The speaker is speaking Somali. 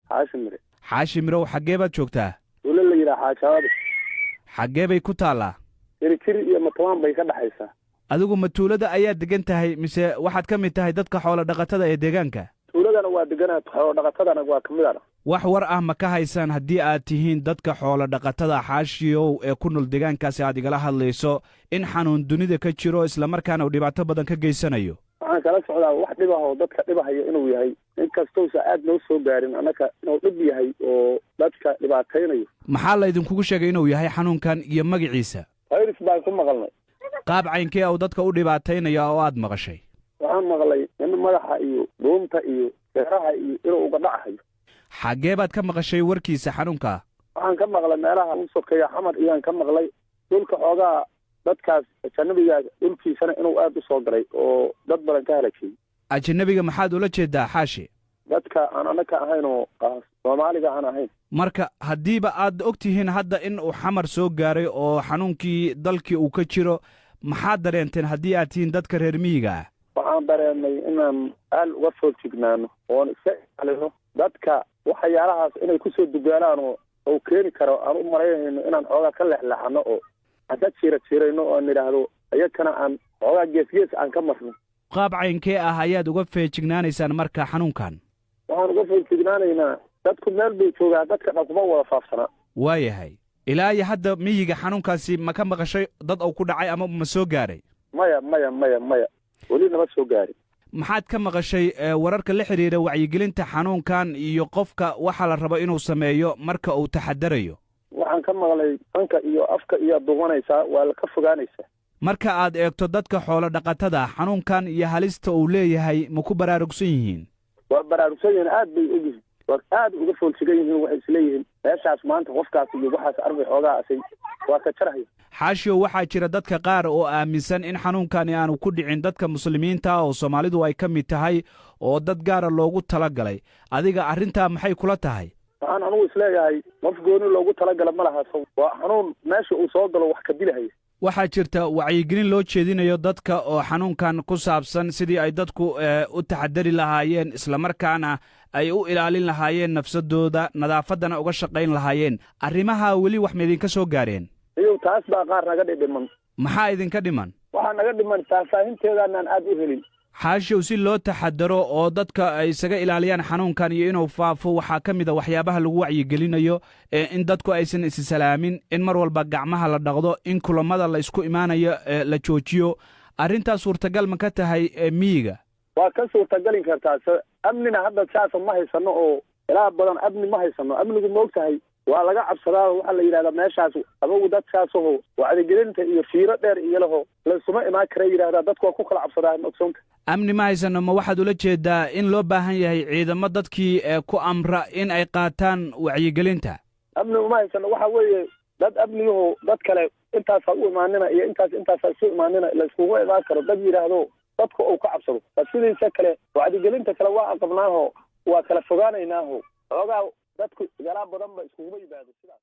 xaashimire xaashimirow xaggee baad joogtaa wala la yidhaha xaashabaad xaggee bay ku taallaa tirikiri iyo matawaan bay ka dhaxaysaa adigu ma tuulada ayaad degan tahay mise waxaad ka mid tahay dadka xoolo dhaqatada ee deegaanka tuuladana waa deganaa xoolo dhaqatadana waa ka mid ah wax war ah ma ka haysaan haddii aad tihiin dadka xoolo dhaqatada xaashiyow ee ku nool deegaankaasi aad igala hadlayso in xanuun dunida ka jiro islamarkaana uu dhibaato badan ka geysanayo waxaan kala socdaa wax dhibahoo dadka dhibahaya inuu yahay inkastousa aad noo soo gaarin annaka inuu dhib yahay oo dadka dhibaataynayo maxaa la idinkugu sheegay inuu yahay xanuunkan iyo magaciisa virus baan ku maqalnay qaab caynkee uu dadka u dhibaataynaya oo aad maqashay waxaan maqlay in madaxa iyo dhuunta iyo feeraha iyo inuu uga dhacayo xaggee baad ka maqashay warkiisa xanuunka waxaan ka maqlay meelaha u sokeeya xamar iyaan ka maqlay dhulka xoogaa dadkaas ajanabiga dhulkiisana inuu aad u soo galay oo dad badan ka halakiyey ajanabiga maxaad ula jeedaa xaashi dadka aan annaka ahayn oo soomaaliga aan ahayn marka haddiiba aad og tihiin hadda in uu xamar soo gaaray oo xanuunkii dalkii uu ka jiro maxaad dareenteen haddii aad tihiin dadka reer miyiga ah waxaan dareennay inaan aal uga foojignaano oon iska ilaalino dadka waxyaalahaas inay kusoo dugaalaan oo uu keeni karo aan u malaynayno inaan xoogaa ka leexleexano oo aan ka jiirayno oo aan idhaahdo iyakana aan xoogaa geesgees aan ka marno qaab caynkee ah ayaad uga feejignaanaysaan marka xanuunkan waxaan uga feejignaanaynaa dadku meel bay joogaa dadka dhan kuma wada faafsanaa waayahay ilaa iyo hadda miyiga xanuunkaasi ma ka maqashay dad uu ku dhacay ama ma soo gaaray maya weli nama soo gaarin maxaad ka maqashay wararka la xidhiidha wacyigelinta xanuunkan iyo qofka waxaa la rabo inuu sameeyo marka uu taxadarayo waxaan ka maqlay dhanka iyo afka iyo duubanaysaa waa ka fogaanaysaa marka aad eegto dadka xoolo dhaqatada xanuunkan iyo halista uu leeyahay ma ku baraarugsan yihiin waa baraarugsan yihiin aad bay ogyihiin waa aad uga foolsigan yihiin waxay isleeyihiin meeshaas maanta qofkaas iyo waxaas arday xoogaa asay waa ka jarhaya xaashiyow waxaa jira dadka qaar oo aaminsan in xanuunkani aanu ku dhicin dadka muslimiinta oo soomaalidu ay ka mid tahay oo dad gaara loogu talagalay adiga arrintaa maxay kula tahay waxaan anugu isleeyahay qof gooni loogu talagala ma laha waa xanuun meesha uu soo galo wax ka dilahaya waxaa jirta wacyigelin loo jeedinayo dadka oo xanuunkan ku saabsan sidii ay dadku u taxadari lahaayeen islamarkaana ay u ilaalin lahaayeen nafsadooda nadaafaddana uga shaqayn lahaayeen arrimaha weli wax ma idinka soo gaareen iyow taas baa qaar naga dhidhiman maxaa idinka dhiman waxaa naga dhiman faahfaahinteedaanaan aad u helin xaashiyow si loo taxadaro oo dadka ay isaga ilaaliyaan xanuunkan iyo inuu faafo waxaa ka mid a waxyaabaha lagu wacyigelinayo in dadku aysan isisalaamin in mar walba gacmaha la dhaqdo in kulammada la isku imaanayo la joojiyo arrintaas suurtagal ma ka tahay miyiga waa ka suurtagalin kartaa amnina hadda saasa ma haysano oo ilaa badan amni ma haysano amnigu ma og tahay waa laga cabsadaa waxaa la yidhahdaa meeshaas adugu dadkaasaho wacdigelinta iyo fiiro dheer iyo laho laysuma imaan kara yidhahdaa dadku waa ku kala cabsadaa ma ogsoonta amni ma haysano ma waxaad ula jeedaa in loo baahan yahay ciidamo dadkii ku amra in ay qaataan wacyigelinta amni uma haysano waxa weeye dad amniyaho dad kale intaasaa u imaanina iyo intaasaa isu imaanina layskuma imaan karo dad yidhaahdo dadku uu ka cabsado sidiisa kale wacdigelinta kale waa aqabnaaho waa kala fogaanaynaaho xoogaa dadku galaa badan ba iskuguba yimaado sidaas